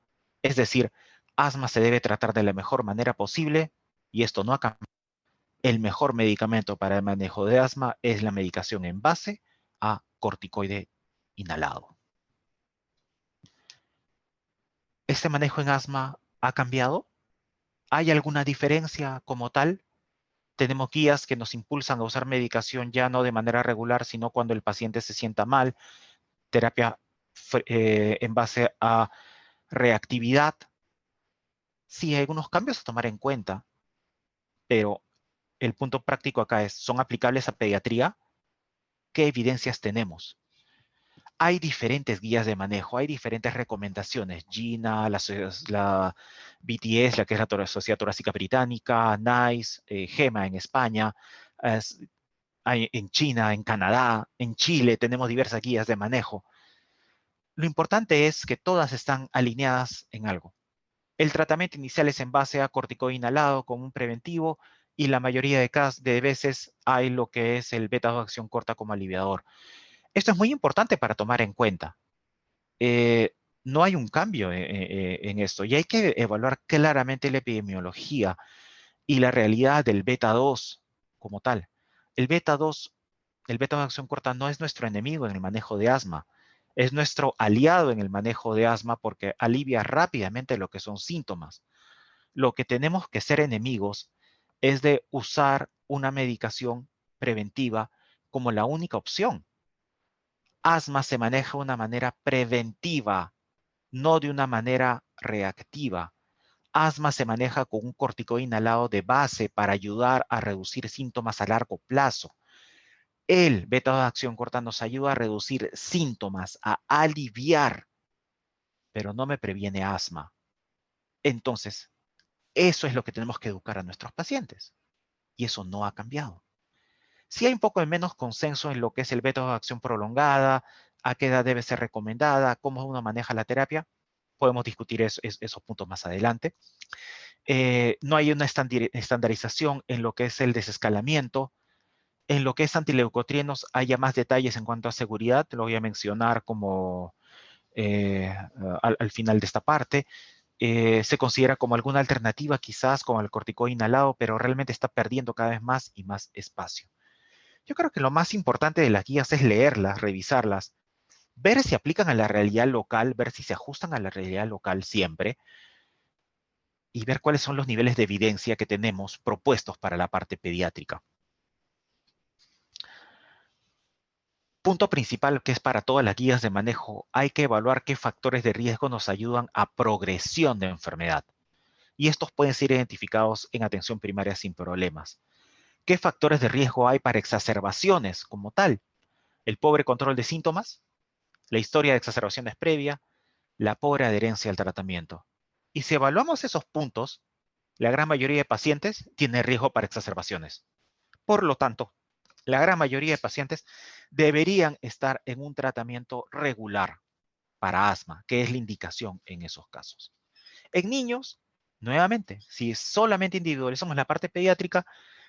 Es decir, asma se debe tratar de la mejor manera posible y esto no ha cambiado. El mejor medicamento para el manejo de asma es la medicación en base a corticoide inhalado. ¿Este manejo en asma ha cambiado? ¿Hay alguna diferencia como tal? Tenemos guías que nos impulsan a usar medicación ya no de manera regular, sino cuando el paciente se sienta mal, terapia en base a reactividad. Sí, hay algunos cambios a tomar en cuenta, pero el punto práctico acá es, ¿son aplicables a pediatría? ¿Qué evidencias tenemos? Hay diferentes guías de manejo, hay diferentes recomendaciones. GINA, la BTS, la que es la Sociedad Torácica Británica, NICE, GEMA en España, hay en China, en Canadá, en Chile, tenemos diversas guías de manejo. Lo importante es que todas están alineadas en algo. El tratamiento inicial es en base a corticoide inhalado como un preventivo y la mayoría de veces hay lo que es el beta-2 de acción corta como aliviador. Esto es muy importante para tomar en cuenta. No hay un cambio en esto y hay que evaluar claramente la epidemiología y la realidad del beta-2 como tal. El beta-2, el beta de acción corta no es nuestro enemigo en el manejo de asma, es nuestro aliado en el manejo de asma porque alivia rápidamente lo que son síntomas. Lo que tenemos que ser enemigos es de usar una medicación preventiva como la única opción. Asma se maneja de una manera preventiva, no de una manera reactiva. Asma se maneja con un corticoide inhalado de base para ayudar a reducir síntomas a largo plazo. El beta de acción corta nos ayuda a reducir síntomas, a aliviar, pero no me previene asma. Entonces, eso es lo que tenemos que educar a nuestros pacientes. Y eso no ha cambiado. Sí hay un poco de menos consenso en lo que es el beta de acción prolongada, a qué edad debe ser recomendada, cómo uno maneja la terapia. Podemos discutir esos puntos más adelante. No hay una estandarización en lo que es el desescalamiento. En lo que es antileucotrienos hay ya más detalles en cuanto a seguridad. Te lo voy a mencionar como al final de esta parte. Se considera como alguna alternativa quizás como el corticoide inhalado, pero realmente está perdiendo cada vez más y más espacio. Yo creo que lo más importante de las guías es leerlas, revisarlas, ver si aplican a la realidad local, ver si se ajustan a la realidad local siempre, y ver cuáles son los niveles de evidencia que tenemos propuestos para la parte pediátrica. Punto principal que es para todas las guías de manejo, hay que evaluar qué factores de riesgo nos ayudan a progresión de enfermedad. Y estos pueden ser identificados en atención primaria sin problemas. ¿Qué factores de riesgo hay para exacerbaciones como tal? El pobre control de síntomas, la historia de exacerbaciones previa, la pobre adherencia al tratamiento. Y si evaluamos esos puntos, la gran mayoría de pacientes tiene riesgo para exacerbaciones. Por lo tanto, la gran mayoría de pacientes deberían estar en un tratamiento regular para asma, que es la indicación en esos casos. En niños, nuevamente, si solamente individualizamos la parte pediátrica,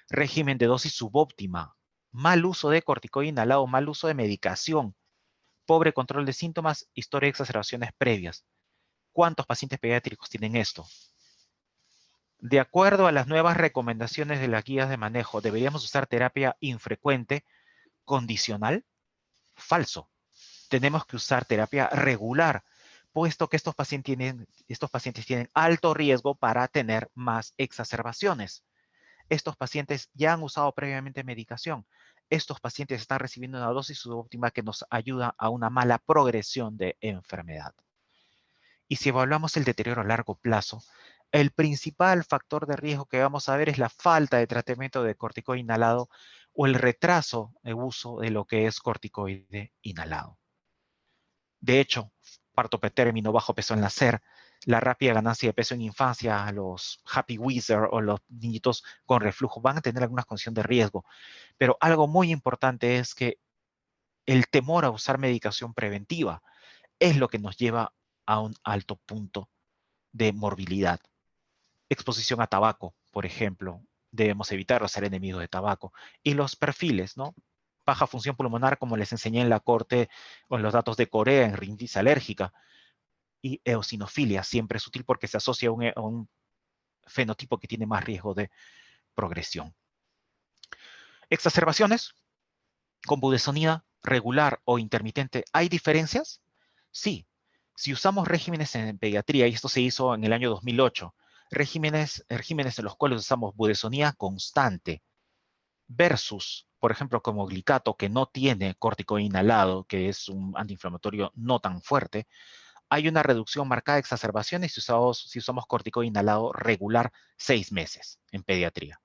régimen de dosis subóptima, mal uso de corticoide inhalado, mal uso de medicación, pobre control de síntomas, historia de exacerbaciones previas. ¿Cuántos pacientes pediátricos tienen esto? De acuerdo a las nuevas recomendaciones de las guías de manejo, ¿deberíamos usar terapia infrecuente condicional? Falso. Tenemos que usar terapia regular, puesto que estos pacientes tienen alto riesgo para tener más exacerbaciones. Estos pacientes ya han usado previamente medicación. Estos pacientes están recibiendo una dosis subóptima que nos ayuda a una mala progresión de enfermedad. Y si evaluamos el deterioro a largo plazo, el principal factor de riesgo que vamos a ver es la falta de tratamiento de corticoide inhalado o el retraso de uso de lo que es corticoide inhalado. De hecho, parto pretérmino, bajo peso al nacer, la rápida ganancia de peso en infancia, los happy wheezer o los niñitos con reflujo van a tener alguna condición de riesgo. Pero algo muy importante es que el temor a usar medicación preventiva es lo que nos lleva a un alto punto de morbilidad. Exposición a tabaco, por ejemplo, debemos evitar ser enemigos de tabaco. Y los perfiles, ¿no? Baja función pulmonar, como les enseñé en la corte o en los datos de Corea, en rinitis alérgica. Y eosinofilia siempre es útil porque se asocia a un fenotipo que tiene más riesgo de progresión. Exacerbaciones con budesonida regular o intermitente. ¿Hay diferencias? Sí. Si usamos regímenes en pediatría, y esto se hizo en el año 2008, regímenes en los cuales usamos budesonía constante versus, por ejemplo, como glicato, que no tiene corticoide inhalado, que es un antiinflamatorio no tan fuerte, hay una reducción marcada de exacerbaciones si usamos corticoide inhalado regular 6 meses en pediatría.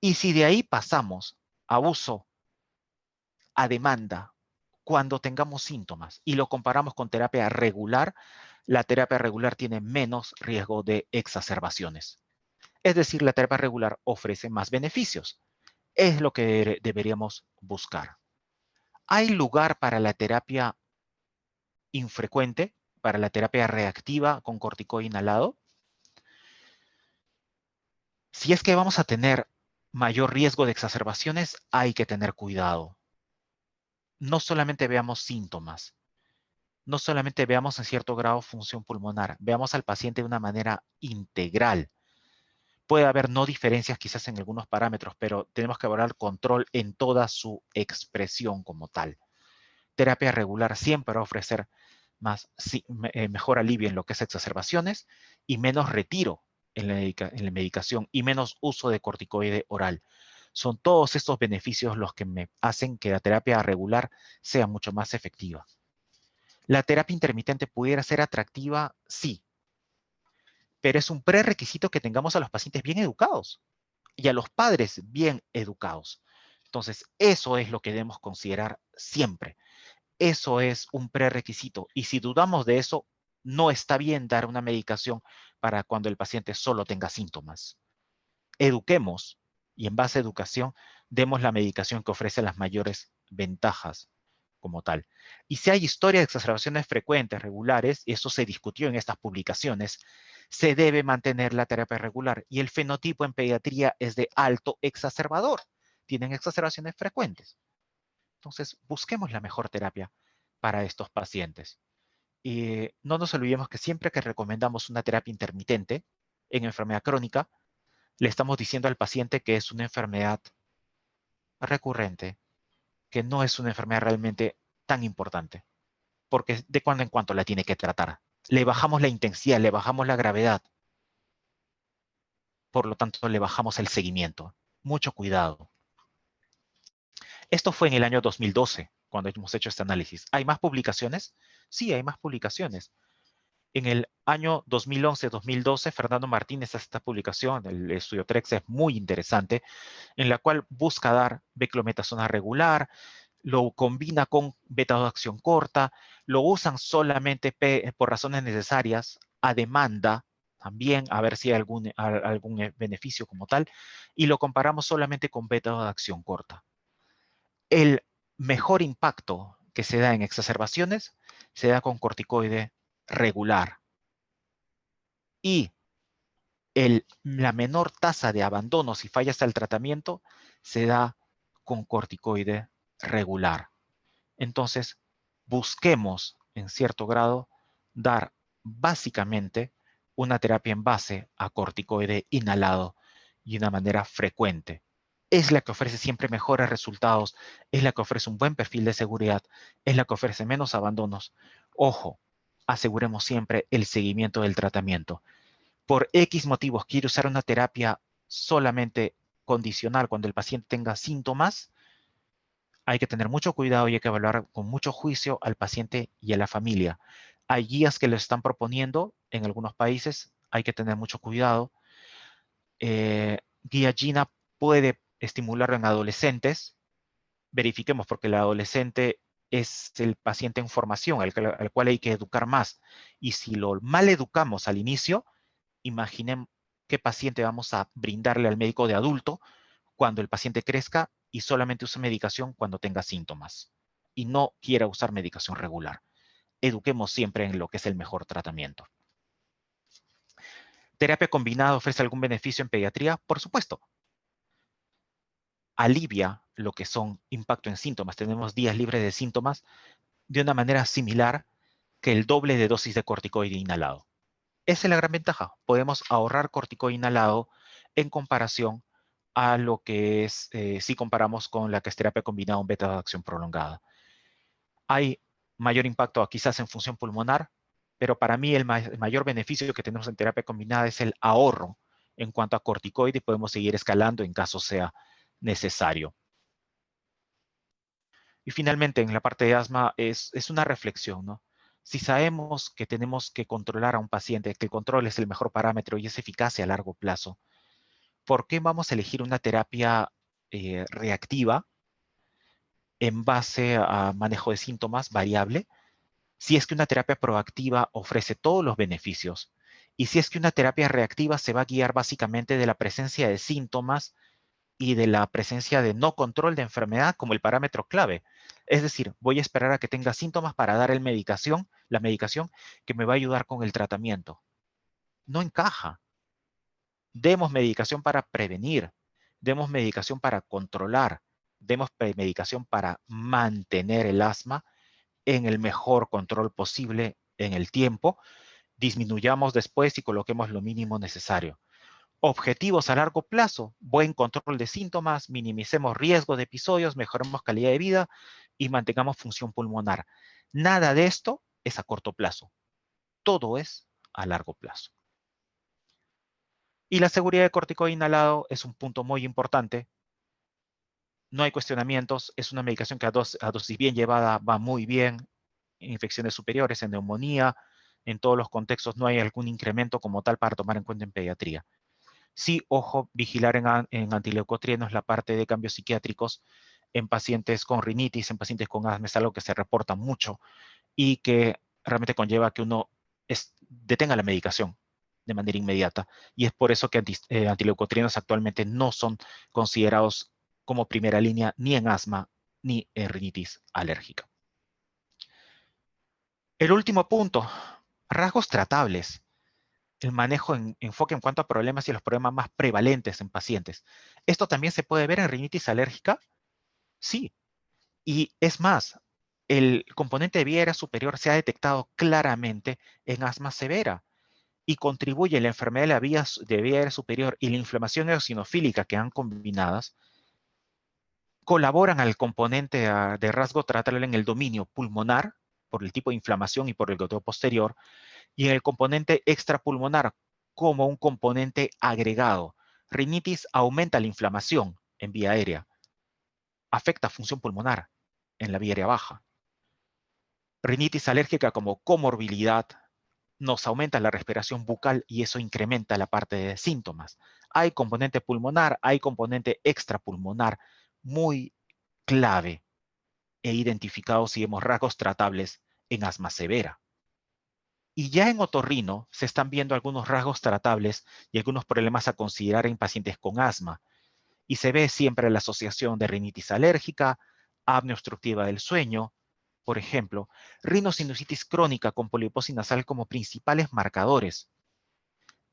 Y si de ahí pasamos a uso a demanda cuando tengamos síntomas y lo comparamos con terapia regular, la terapia regular tiene menos riesgo de exacerbaciones. Es decir, la terapia regular ofrece más beneficios. Es lo que deberíamos buscar. ¿Hay lugar para la terapia infrecuente, para la terapia reactiva con corticoide inhalado? Si es que vamos a tener mayor riesgo de exacerbaciones, hay que tener cuidado. No solamente veamos síntomas, no solamente veamos en cierto grado función pulmonar, veamos al paciente de una manera integral. Puede haber no diferencias quizás en algunos parámetros, pero tenemos que evaluar el control en toda su expresión como tal. Terapia regular siempre va a ofrecer mejor alivio en lo que es exacerbaciones y menos retiro en la medicación y menos uso de corticoide oral. Son todos estos beneficios los que me hacen que la terapia regular sea mucho más efectiva. ¿La terapia intermitente pudiera ser atractiva? Sí, pero es un prerequisito que tengamos a los pacientes bien educados y a los padres bien educados. Entonces, eso es lo que debemos considerar siempre. Eso es un prerequisito. Y si dudamos de eso, no está bien dar una medicación para cuando el paciente solo tenga síntomas. Eduquemos y en base a educación demos la medicación que ofrece las mayores ventajas como tal. Y si hay historia de exacerbaciones frecuentes, regulares, y eso se discutió en estas publicaciones, se debe mantener la terapia regular. Y el fenotipo en pediatría es de alto exacerbador. Tienen exacerbaciones frecuentes. Entonces, busquemos la mejor terapia para estos pacientes. Y no nos olvidemos que siempre que recomendamos una terapia intermitente en enfermedad crónica, le estamos diciendo al paciente que es una enfermedad recurrente, que no es una enfermedad realmente tan importante, porque de cuando en cuando la tiene que tratar. Le bajamos la intensidad, le bajamos la gravedad. por lo tanto le bajamos el seguimiento. Mucho cuidado. Esto fue en el año 2012, cuando hemos hecho este análisis. ¿Hay más publicaciones? Sí, hay más publicaciones. En el año 2011-2012, Fernando Martínez hace esta publicación, el estudio TREX es muy interesante, en la cual busca dar beclometasona regular, lo combina con beta de acción corta, lo usan solamente por razones necesarias, a demanda también, a ver si hay algún beneficio como tal, y lo comparamos solamente con beta de acción corta. El mejor impacto que se da en exacerbaciones se da con corticoide regular. Y la menor tasa de abandono si fallas al tratamiento se da con corticoide regular. Entonces, busquemos en cierto grado dar básicamente una terapia en base a corticoide inhalado y de una manera frecuente. Es la que ofrece siempre mejores resultados, es la que ofrece un buen perfil de seguridad, es la que ofrece menos abandonos. Ojo, aseguremos siempre el seguimiento del tratamiento. Por X motivos quiere usar una terapia solamente condicional cuando el paciente tenga síntomas, hay que tener mucho cuidado y hay que evaluar con mucho juicio al paciente y a la familia. Hay guías que lo están proponiendo en algunos países, hay que tener mucho cuidado. Guía GINA puede estimularlo en adolescentes. Verifiquemos porque el adolescente es el paciente en formación, al cual hay que educar más. Y si lo mal educamos al inicio, imaginen qué paciente vamos a brindarle al médico de adulto cuando el paciente crezca y solamente use medicación cuando tenga síntomas y no quiera usar medicación regular. Eduquemos siempre en lo que es el mejor tratamiento. ¿Terapia combinada ofrece algún beneficio en pediatría? Por supuesto. Alivia lo que son impacto en síntomas. Tenemos días libres de síntomas de una manera similar que el doble de dosis de corticoide inhalado. Esa es la gran ventaja. Podemos ahorrar corticoide inhalado en comparación a lo que es, si comparamos con la que es terapia combinada en beta de acción prolongada. Hay mayor impacto quizás en función pulmonar, pero para mí el mayor beneficio que tenemos en terapia combinada es el ahorro en cuanto a corticoide y podemos seguir escalando en caso sea necesario. Y finalmente, en la parte de asma es una reflexión, ¿no? Si sabemos que tenemos que controlar a un paciente, que el control es el mejor parámetro y es eficacia a largo plazo, ¿por qué vamos a elegir una terapia reactiva en base a manejo de síntomas variable? Si es que una terapia proactiva ofrece todos los beneficios y si es que una terapia reactiva se va a guiar básicamente de la presencia de síntomas y de la presencia de no control de enfermedad como el parámetro clave. Es decir, voy a esperar a que tenga síntomas para dar la medicación que me va a ayudar con el tratamiento. No encaja. Demos medicación para prevenir, demos medicación para controlar, demos medicación para mantener el asma en el mejor control posible en el tiempo, disminuyamos después y coloquemos lo mínimo necesario. Objetivos a largo plazo, buen control de síntomas, minimicemos riesgo de episodios, mejoremos calidad de vida y mantengamos función pulmonar. Nada de esto es a corto plazo, todo es a largo plazo. Y la seguridad de corticoide inhalado es un punto muy importante. No hay cuestionamientos, es una medicación que a dosis bien llevada va muy bien, en infecciones superiores, en neumonía, en todos los contextos no hay algún incremento como tal para tomar en cuenta en pediatría. Sí, ojo, vigilar en antileucotrienos la parte de cambios psiquiátricos en pacientes con rinitis, en pacientes con asma, es algo que se reporta mucho y que realmente conlleva que uno detenga la medicación de manera inmediata. Y es por eso que antileucotrienos actualmente no son considerados como primera línea ni en asma ni en rinitis alérgica. El último punto, rasgos tratables. El manejo enfoque en cuanto a problemas y los problemas más prevalentes en pacientes. ¿Esto también se puede ver en rinitis alérgica? Sí. Y es más, el componente de vía aérea superior se ha detectado claramente en asma severa y contribuye la enfermedad de vía aérea superior y la inflamación eosinofílica que han combinadas, colaboran al componente de rasgo tratable en el dominio pulmonar, por el tipo de inflamación y por el goteo posterior, y en el componente extrapulmonar como un componente agregado. Rinitis aumenta la inflamación en vía aérea, afecta función pulmonar en la vía aérea baja. Rinitis alérgica como comorbilidad nos aumenta la respiración bucal y eso incrementa la parte de síntomas. Hay componente pulmonar, hay componente extrapulmonar muy clave e identificado si vemos rasgos tratables en asma severa. Y ya en otorrino se están viendo algunos rasgos tratables y algunos problemas a considerar en pacientes con asma. Y se ve siempre la asociación de rinitis alérgica, apnea obstructiva del sueño, por ejemplo, rinosinusitis crónica con poliposis nasal como principales marcadores.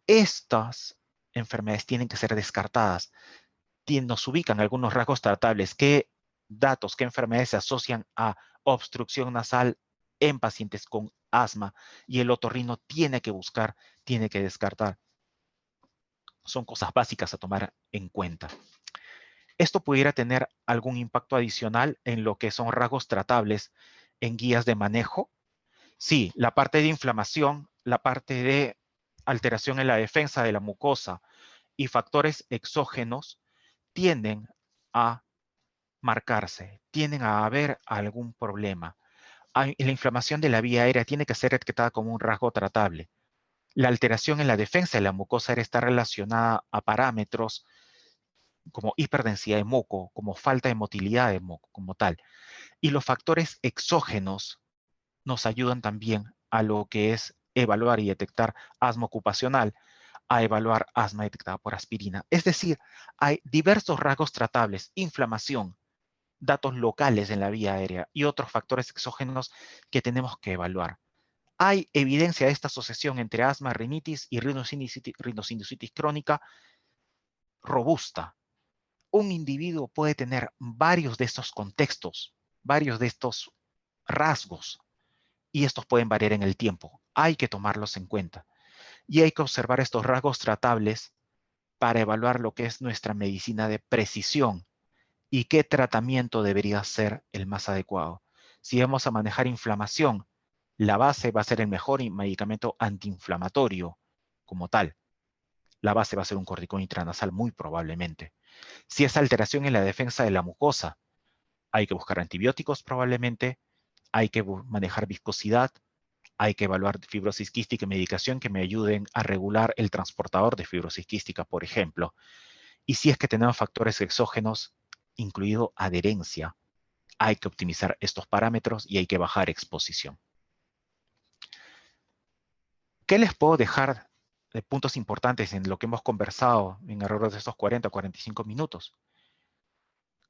Estas enfermedades tienen que ser descartadas. Nos ubican algunos rasgos tratables. ¿Qué datos, qué enfermedades se asocian a obstrucción nasal en pacientes con asma? Y el otorrino tiene que buscar, tiene que descartar. Son cosas básicas a tomar en cuenta. Esto pudiera tener algún impacto adicional en lo que son rasgos tratables en guías de manejo. Sí, la parte de inflamación, la parte de alteración en la defensa de la mucosa y factores exógenos tienden a marcarse, tienden a haber algún problema. La inflamación de la vía aérea tiene que ser etiquetada como un rasgo tratable. La alteración en la defensa de la mucosa aérea está relacionada a parámetros como hiperdensidad de moco, como falta de motilidad de moco, como tal. Y los factores exógenos nos ayudan también a lo que es evaluar y detectar asma ocupacional, a evaluar asma detectada por aspirina. Es decir, hay diversos rasgos tratables, inflamación, datos locales en la vía aérea y otros factores exógenos que tenemos que evaluar. Hay evidencia de esta asociación entre asma, rinitis y rinosinusitis crónica robusta. Un individuo puede tener varios de estos contextos, varios de estos rasgos, y estos pueden variar en el tiempo. Hay que tomarlos en cuenta. Y hay que observar estos rasgos tratables para evaluar lo que es nuestra medicina de precisión y qué tratamiento debería ser el más adecuado. Si vamos a manejar inflamación, la base va a ser el mejor medicamento antiinflamatorio como tal. La base va a ser un corticoide intranasal muy probablemente. Si es alteración en la defensa de la mucosa, hay que buscar antibióticos probablemente, hay que manejar viscosidad, hay que evaluar fibrosis quística y medicación que me ayuden a regular el transportador de fibrosis quística, por ejemplo. Y si es que tenemos factores exógenos, incluido adherencia, hay que optimizar estos parámetros y hay que bajar exposición. ¿Qué les puedo dejar de puntos importantes en lo que hemos conversado en alrededor de estos 40 o 45 minutos?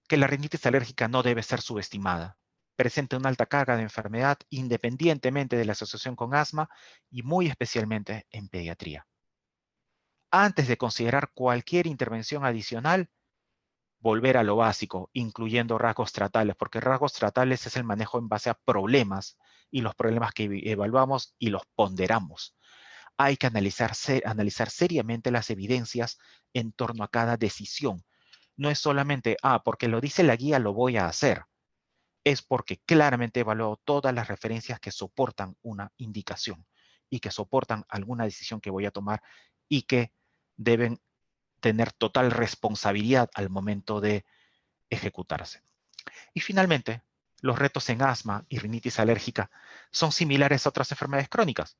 Que la rinitis alérgica no debe ser subestimada. Presenta una alta carga de enfermedad independientemente de la asociación con asma y muy especialmente en pediatría. Antes de considerar cualquier intervención adicional, volver a lo básico, incluyendo rasgos tratales, porque rasgos tratales es el manejo en base a problemas y los problemas que evaluamos y los ponderamos. Hay que analizar seriamente las evidencias en torno a cada decisión. No es solamente, porque lo dice la guía, lo voy a hacer. Es porque claramente he evaluado todas las referencias que soportan una indicación y que soportan alguna decisión que voy a tomar y que deben tener total responsabilidad al momento de ejecutarse. Y finalmente, los retos en asma y rinitis alérgica son similares a otras enfermedades crónicas.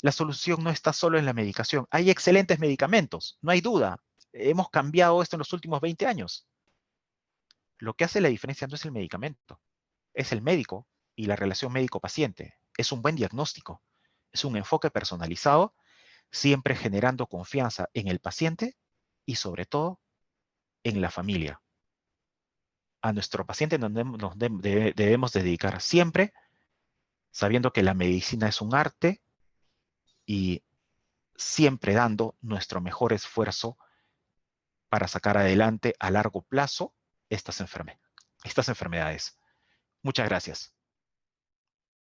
La solución no está solo en la medicación. Hay excelentes medicamentos, no hay duda. Hemos cambiado esto en los últimos 20 años. Lo que hace la diferencia no es el medicamento, es el médico y la relación médico-paciente. Es un buen diagnóstico, es un enfoque personalizado, siempre generando confianza en el paciente y sobre todo en la familia. A nuestro paciente debemos dedicar siempre, sabiendo que la medicina es un arte y siempre dando nuestro mejor esfuerzo para sacar adelante a largo plazo estas enfermedades. Muchas gracias.